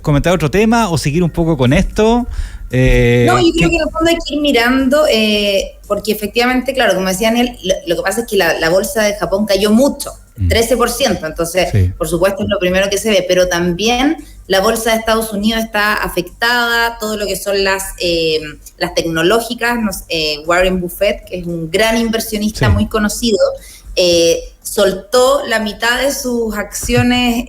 comentar otro tema o seguir un poco con esto? No, yo creo que en el fondo hay que ir mirando, porque efectivamente, claro, como decía Daniel, lo que pasa es que la bolsa de Japón cayó mucho, 13%, entonces, sí, por supuesto es lo primero que se ve, pero también la bolsa de Estados Unidos está afectada, todo lo que son las tecnológicas, Warren Buffett, que es un gran inversionista, sí, muy conocido, soltó la mitad de sus acciones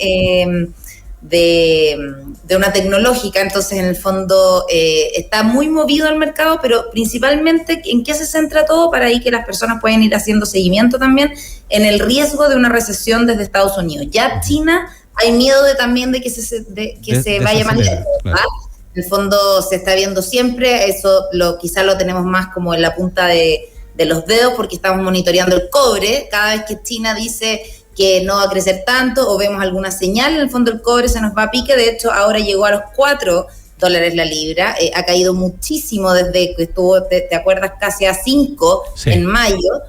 de una tecnológica, entonces en el fondo está muy movido el mercado, pero principalmente ¿en qué se centra todo? Para ahí que las personas pueden ir haciendo seguimiento también en el riesgo de una recesión desde Estados Unidos. Ya China hay miedo también de que se vaya más lejos, ¿verdad? En el fondo se está viendo siempre, eso quizás lo tenemos más como en la punta de los dedos porque estamos monitoreando el cobre, cada vez que China dice que no va a crecer tanto o vemos alguna señal, en el fondo el cobre se nos va a pique, de hecho ahora llegó a los $4 la libra, ha caído muchísimo desde que estuvo, te acuerdas, casi a 5 sí, en mayo,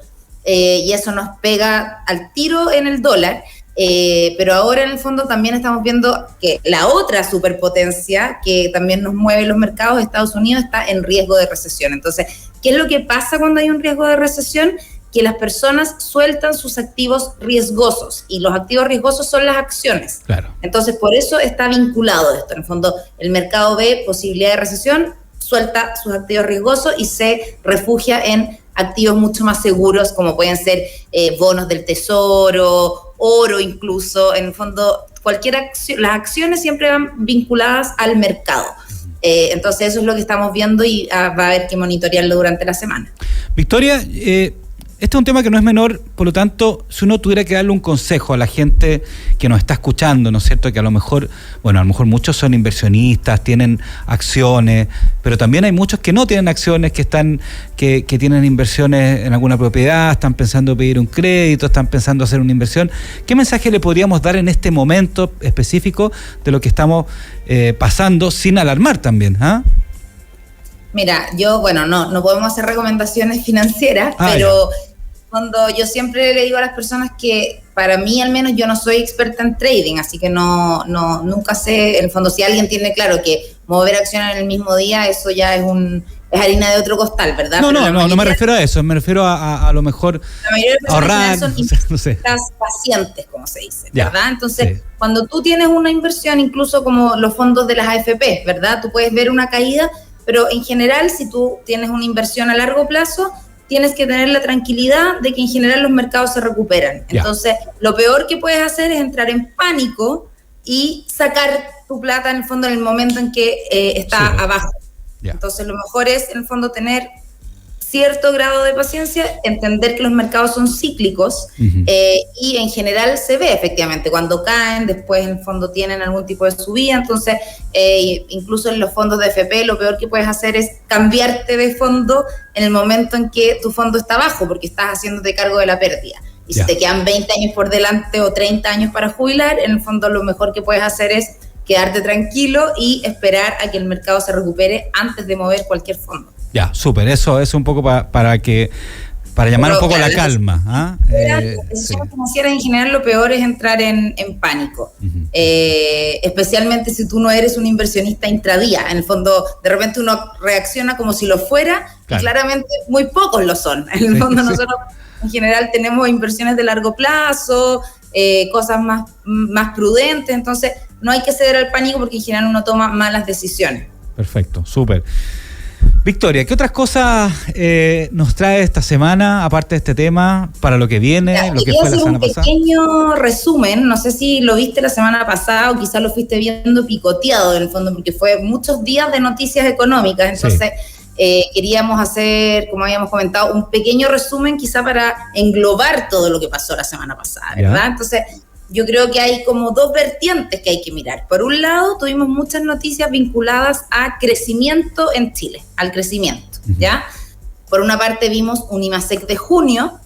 y eso nos pega al tiro en el dólar, pero ahora en el fondo también estamos viendo que la otra superpotencia que también nos mueve los mercados, Estados Unidos, está en riesgo de recesión. Entonces, ¿qué es lo que pasa cuando hay un riesgo de recesión? Que las personas sueltan sus activos riesgosos, y los activos riesgosos son las acciones. Claro. Entonces, por eso está vinculado esto. En el fondo, el mercado ve posibilidad de recesión, suelta sus activos riesgosos y se refugia en activos mucho más seguros, como pueden ser bonos del tesoro, oro incluso. En el fondo, cualquier acción, las acciones siempre van vinculadas al mercado. Entonces, eso es lo que estamos viendo y va a haber que monitorearlo durante la semana. Victoria, este es un tema que no es menor, por lo tanto, si uno tuviera que darle un consejo a la gente que nos está escuchando, ¿no es cierto? Que a lo mejor muchos son inversionistas, tienen acciones, pero también hay muchos que no tienen acciones, que tienen inversiones en alguna propiedad, están pensando pedir un crédito, están pensando hacer una inversión. ¿Qué mensaje le podríamos dar en este momento específico de lo que estamos pasando, sin alarmar también, ¿ah? Mira, yo, no podemos hacer recomendaciones financieras, pero cuando yo siempre le digo a las personas que para mí al menos yo no soy experta en trading, así que nunca sé, en el fondo si alguien tiene claro que mover acciones en el mismo día, eso ya es harina de otro costal, ¿verdad? No me refiero a eso, me refiero a lo mejor la mayoría de ahorrar, son inversionistas pacientes, como se dice, ¿verdad? Ya, entonces, cuando tú tienes una inversión, incluso como los fondos de las AFP, ¿verdad? Tú puedes ver una caída, pero en general, si tú tienes una inversión a largo plazo, tienes que tener la tranquilidad de que en general los mercados se recuperan. Ya. Entonces, lo peor que puedes hacer es entrar en pánico y sacar tu plata en el fondo en el momento en que está abajo. Ya. Entonces, lo mejor es en el fondo tener cierto grado de paciencia, entender que los mercados son cíclicos, y en general se ve efectivamente cuando caen, después en el fondo tienen algún tipo de subida, entonces incluso en los fondos de FP lo peor que puedes hacer es cambiarte de fondo en el momento en que tu fondo está bajo, porque estás haciéndote cargo de la pérdida. Y si te quedan 20 años por delante o 30 años para jubilar, en el fondo lo mejor que puedes hacer es quedarte tranquilo y esperar a que el mercado se recupere antes de mover cualquier fondo. Ya, súper, eso es un poco para llamar un poco la calma. Las financieras en general lo peor es entrar en pánico, especialmente si tú no eres un inversionista intradía. En el fondo, de repente uno reacciona como si lo fuera, claro, y claramente muy pocos lo son. En el fondo nosotros en general tenemos inversiones de largo plazo, cosas más prudentes, entonces no hay que ceder al pánico porque en general uno toma malas decisiones. Perfecto, súper. Victoria, ¿qué otras cosas nos trae esta semana, aparte de este tema, para lo que viene, lo que fue la semana pasada? Un pequeño resumen, no sé si lo viste la semana pasada o quizás lo fuiste viendo picoteado en el fondo, porque fue muchos días de noticias económicas, entonces queríamos hacer, como habíamos comentado, un pequeño resumen quizá para englobar todo lo que pasó la semana pasada, ¿verdad? ¿Ya? Entonces, yo creo que hay como dos vertientes que hay que mirar. Por un lado, tuvimos muchas noticias vinculadas a crecimiento en Chile, al crecimiento, ¿ya? Por una parte vimos un IMASEC de junio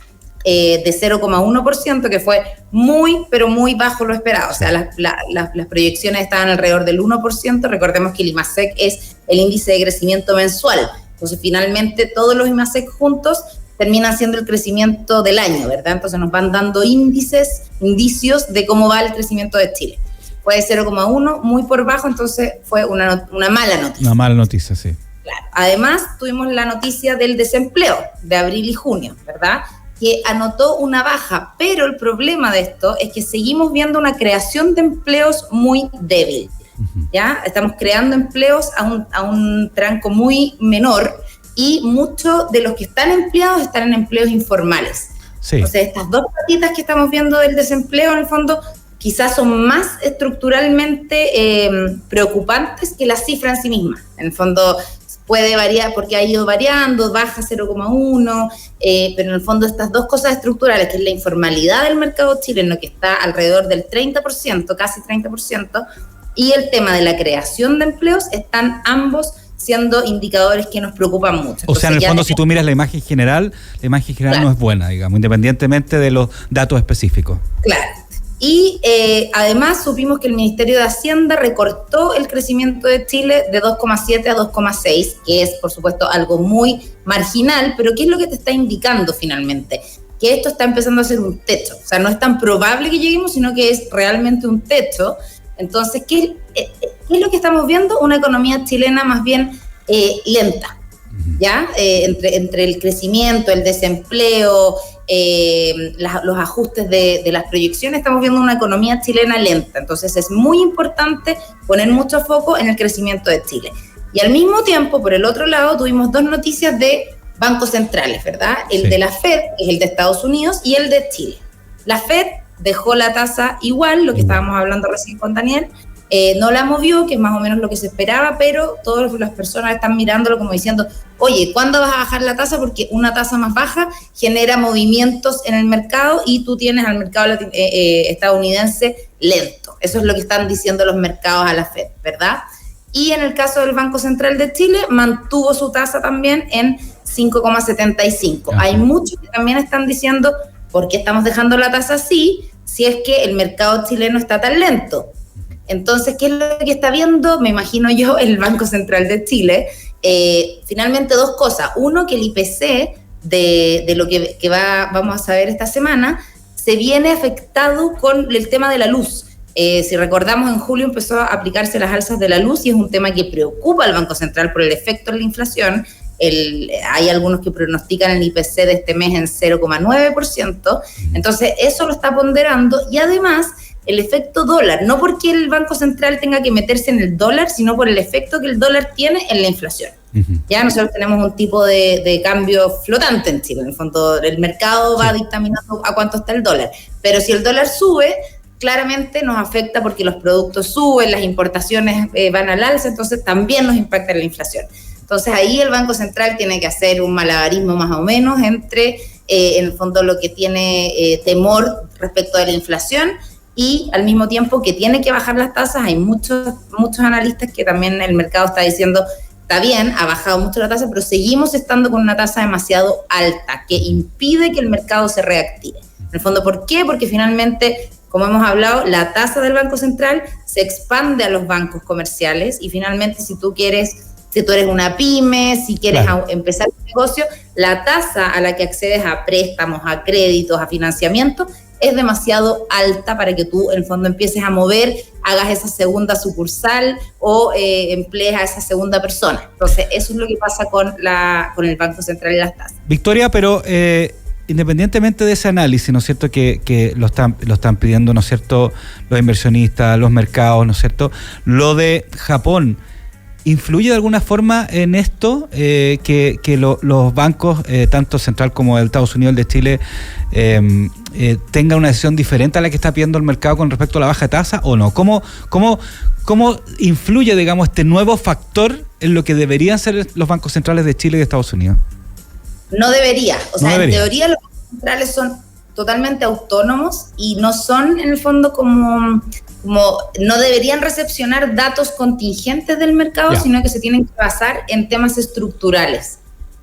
de 0,1%, que fue muy, pero muy bajo lo esperado. O sea, las proyecciones estaban alrededor del 1%. Recordemos que el IMASEC es el índice de crecimiento mensual. Entonces, finalmente, todos los IMASEC juntos terminan siendo el crecimiento del año, ¿verdad? Entonces nos van dando indicios de cómo va el crecimiento de Chile. fue de 0,1, muy por bajo, entonces fue una mala noticia. Una mala noticia, sí. Claro. Además, tuvimos la noticia del desempleo de abril y junio, ¿verdad?, que anotó una baja, pero el problema de esto es que seguimos viendo una creación de empleos muy débil, ¿ya? Estamos creando empleos a un tranco muy menor y muchos de los que están empleados están en empleos informales. Sí. Entonces, estas dos patitas que estamos viendo del desempleo, en el fondo, quizás son más estructuralmente preocupantes que la cifra en sí misma. En el fondo, puede variar porque ha ido variando, baja 0,1, pero en el fondo estas dos cosas estructurales, que es la informalidad del mercado chileno, que está alrededor del 30%, casi 30%, y el tema de la creación de empleos, están ambos siendo indicadores que nos preocupan mucho. O sea, en el fondo, si tú miras la imagen general claro, no es buena, digamos, independientemente de los datos específicos. Claro. Y además supimos que el Ministerio de Hacienda recortó el crecimiento de Chile de 2,7 a 2,6, que es, por supuesto, algo muy marginal, pero ¿qué es lo que te está indicando finalmente? Que esto está empezando a ser un techo. O sea, no es tan probable que lleguemos, sino que es realmente un techo. Entonces, ¿qué es lo que estamos viendo? Una economía chilena más bien lenta, ¿ya? Entre el crecimiento, el desempleo, los ajustes de las proyecciones, estamos viendo una economía chilena lenta. Entonces es muy importante poner mucho foco en el crecimiento de Chile. Y al mismo tiempo, por el otro lado, tuvimos dos noticias de bancos centrales, ¿verdad? El de la Fed, que es el de Estados Unidos, y el de Chile. La Fed dejó la tasa igual, lo que estábamos hablando recién con Daniel, no la movió, que es más o menos lo que se esperaba, pero todas las personas están mirándolo como diciendo, oye, ¿cuándo vas a bajar la tasa? Porque una tasa más baja genera movimientos en el mercado y tú tienes al mercado estadounidense lento. Eso es lo que están diciendo los mercados a la Fed, ¿verdad? Y en el caso del Banco Central de Chile, mantuvo su tasa también en 5,75. Hay muchos que también están diciendo, ¿por qué estamos dejando la tasa así si es que el mercado chileno está tan lento? Entonces, ¿qué es lo que está viendo? Me imagino yo, el Banco Central de Chile. Finalmente, dos cosas. Uno, que el IPC de lo que vamos a saber esta semana se viene afectado con el tema de la luz. Si recordamos, en julio empezó a aplicarse las alzas de la luz y es un tema que preocupa al Banco Central por el efecto de la inflación. Hay algunos que pronostican el IPC de este mes en 0,9%. Entonces, eso lo está ponderando y además el efecto dólar, no porque el Banco Central tenga que meterse en el dólar, sino por el efecto que el dólar tiene en la inflación. Ya nosotros tenemos un tipo de cambio flotante en Chile, en el fondo el mercado va dictaminando a cuánto está el dólar, pero si el dólar sube, claramente nos afecta porque los productos suben, las importaciones van al alza, entonces también nos impacta en la inflación. Entonces ahí el Banco Central tiene que hacer un malabarismo más o menos entre, en el fondo, lo que tiene temor respecto de la inflación y al mismo tiempo que tiene que bajar las tasas. Hay muchos analistas que también el mercado está diciendo, está bien, ha bajado mucho la tasa, pero seguimos estando con una tasa demasiado alta que impide que el mercado se reactive. En el fondo, ¿por qué? Porque finalmente, como hemos hablado, la tasa del Banco Central se expande a los bancos comerciales y finalmente si tú eres una pyme, si quieres empezar un negocio, la tasa a la que accedes a préstamos, a créditos, a financiamiento, es demasiado alta para que tú, en el fondo, empieces a mover, hagas esa segunda sucursal o emplees a esa segunda persona. Entonces, eso es lo que pasa con el Banco Central y las tasas. Victoria, pero independientemente de ese análisis, ¿no es cierto?, que lo están pidiendo, ¿no es cierto?, los inversionistas, los mercados, ¿no es cierto?, lo de Japón, ¿influye de alguna forma en esto que los bancos, tanto central como el Estados Unidos, el de Chile, tengan una decisión diferente a la que está pidiendo el mercado con respecto a la baja de tasa o no? ¿Cómo influye, digamos, este nuevo factor en lo que deberían ser los bancos centrales de Chile y de Estados Unidos? No debería. O sea, en teoría los bancos centrales son totalmente autónomos y no son, en el fondo, como no deberían recepcionar datos contingentes del mercado, sino que se tienen que basar en temas estructurales.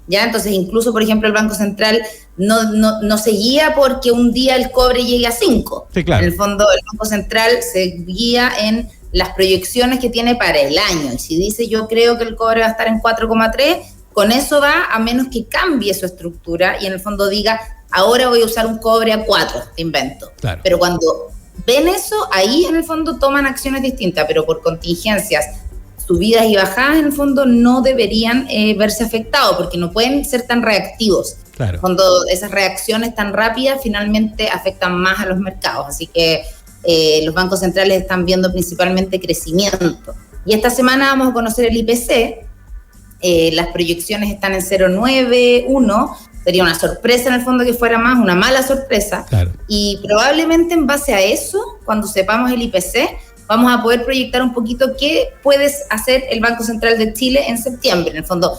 ¿Ya? Entonces, incluso, por ejemplo, el Banco Central no se guía porque un día el cobre llegue a 5. Sí, claro. En el fondo, el Banco Central se guía en las proyecciones que tiene para el año. Y si dice, yo creo que el cobre va a estar en 4,3, con eso va, a menos que cambie su estructura y en el fondo diga, ahora voy a usar un cobre a 4, te invento. Claro. Pero cuando ven eso, ahí en el fondo toman acciones distintas, pero por contingencias, subidas y bajadas, en el fondo no deberían verse afectados, porque no pueden ser tan reactivos. Claro. Cuando esas reacciones tan rápidas finalmente afectan más a los mercados. Así que los bancos centrales están viendo principalmente crecimiento. Y esta semana vamos a conocer el IPC. Las proyecciones están en 0,91. Sería una sorpresa en el fondo que fuera más, una mala sorpresa. Claro. Y probablemente en base a eso, cuando sepamos el IPC, vamos a poder proyectar un poquito qué puede hacer el Banco Central de Chile en septiembre. En el fondo,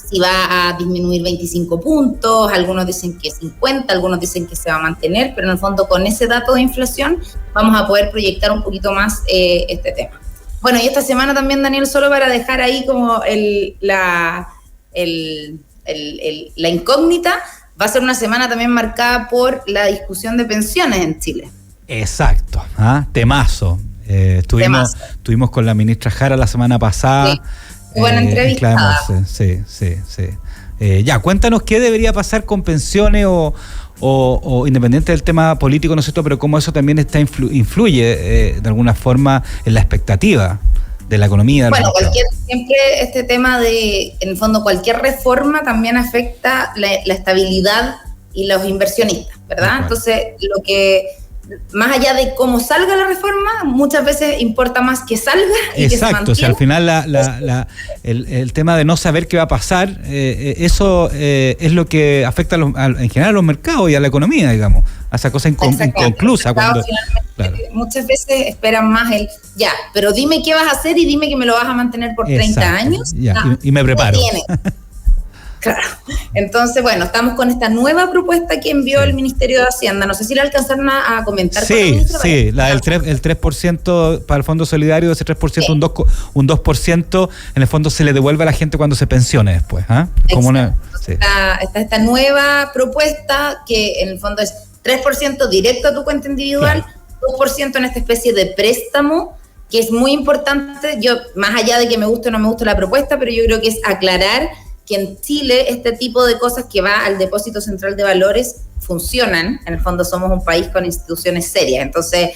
si va a disminuir 25 puntos, algunos dicen que 50, algunos dicen que se va a mantener, pero en el fondo con ese dato de inflación vamos a poder proyectar un poquito más este tema. Bueno, y esta semana también, Daniel, solo para dejar ahí como la incógnita, va a ser una semana también marcada por la discusión de pensiones en Chile. Exacto, temazo. Estuvimos con la ministra Jara la semana pasada. Sí. Buena entrevista. Sí. Ya, cuéntanos qué debería pasar con pensiones o independiente del tema político, ¿no es cierto? Pero cómo eso también influye de alguna forma en la expectativa de la economía. Bueno, siempre este tema de, en el fondo, cualquier reforma también afecta la estabilidad y los inversionistas, ¿verdad? Entonces, lo que más allá de cómo salga la reforma, muchas veces importa más que salga y que se mantenga. Exacto, o sea, al final el tema de no saber qué va a pasar, eso es lo que afecta en general a los mercados y a la economía, digamos, a esa cosa inconclusa. Muchas veces esperan más pero dime qué vas a hacer y dime que me lo vas a mantener por 30 años. Y me preparo. Claro. Entonces, bueno, estamos con esta nueva propuesta que envió el Ministerio de Hacienda. No sé si la alcanzaron a comentar. Sí, la del 3% para el Fondo Solidario, ese 3%, un 2%, en el fondo se le devuelve a la gente cuando se pensione después. Está esta nueva propuesta que en el fondo es 3% directo a tu cuenta individual, 2% en esta especie de préstamo, que es muy importante. Yo, más allá de que me guste o no me guste la propuesta, pero yo creo que es aclarar que en Chile este tipo de cosas que va al Depósito Central de Valores funcionan. En el fondo somos un país con instituciones serias, entonces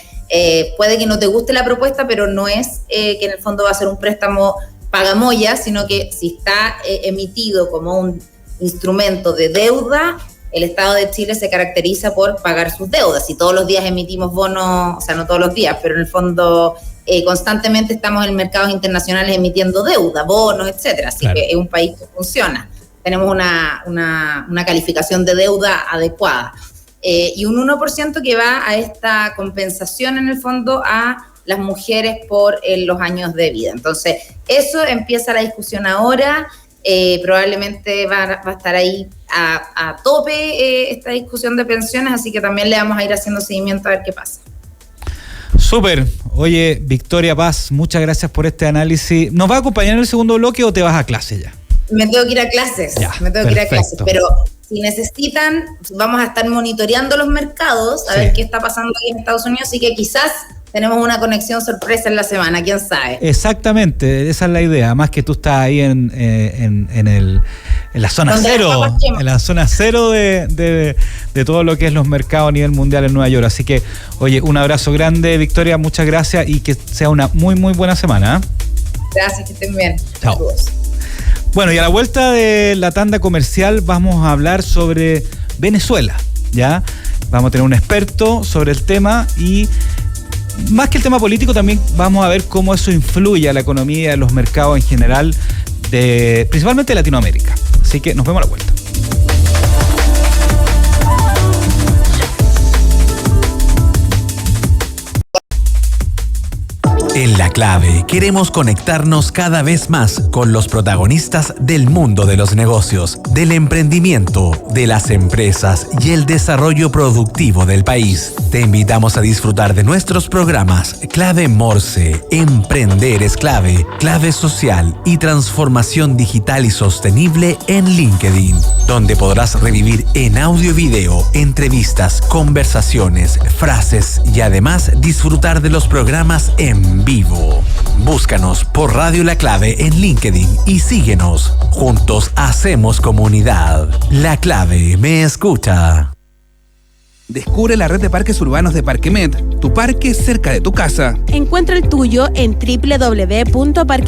puede que no te guste la propuesta, pero no es que en el fondo va a ser un préstamo pagamoya, sino que si está emitido como un instrumento de deuda, el Estado de Chile se caracteriza por pagar sus deudas. Si todos los días emitimos bonos, o sea, no todos los días, pero en el fondo constantemente estamos en mercados internacionales emitiendo deuda, bonos, etcétera. Así que es un país que funciona. Tenemos una calificación de deuda adecuada. Y un 1% que va a esta compensación, en el fondo, a las mujeres por los años de vida. Entonces, eso empieza la discusión ahora. Probablemente va a estar ahí a tope esta discusión de pensiones, así que también le vamos a ir haciendo seguimiento a ver qué pasa. Súper. Oye, Victoria Paz, muchas gracias por este análisis. ¿Nos va a acompañar en el segundo bloque o te vas a clase ya? Me tengo que ir a clases, pero si necesitan, vamos a estar monitoreando los mercados, a ver qué está pasando aquí en Estados Unidos, así que quizás tenemos una conexión sorpresa en la semana, quién sabe. Exactamente, esa es la idea, más que tú estás ahí en la zona cero, en la zona cero de todo lo que es los mercados a nivel mundial en Nueva York. Así que, oye, un abrazo grande, Victoria, muchas gracias y que sea una muy, muy buena semana. Gracias, que estén bien. Chao. Saludos. Bueno, y a la vuelta de la tanda comercial vamos a hablar sobre Venezuela, ¿ya? Vamos a tener un experto sobre el tema y más que el tema político también vamos a ver cómo eso influye a la economía y a los mercados en general, principalmente de Latinoamérica. Así que nos vemos a la vuelta. En La Clave queremos conectarnos cada vez más con los protagonistas del mundo de los negocios, del emprendimiento, de las empresas y el desarrollo productivo del país. Te invitamos a disfrutar de nuestros programas Clave Morse, Emprender es Clave, Clave Social y Transformación Digital y Sostenible en LinkedIn, donde podrás revivir en audio y video entrevistas, conversaciones, frases y además disfrutar de los programas en vivo. Búscanos por Radio La Clave en LinkedIn y síguenos. Juntos hacemos comunidad. La Clave me escucha. Descubre la red de parques urbanos de Parquemed, tu parque cerca de tu casa. Encuentra el tuyo en www.parquemed.cl.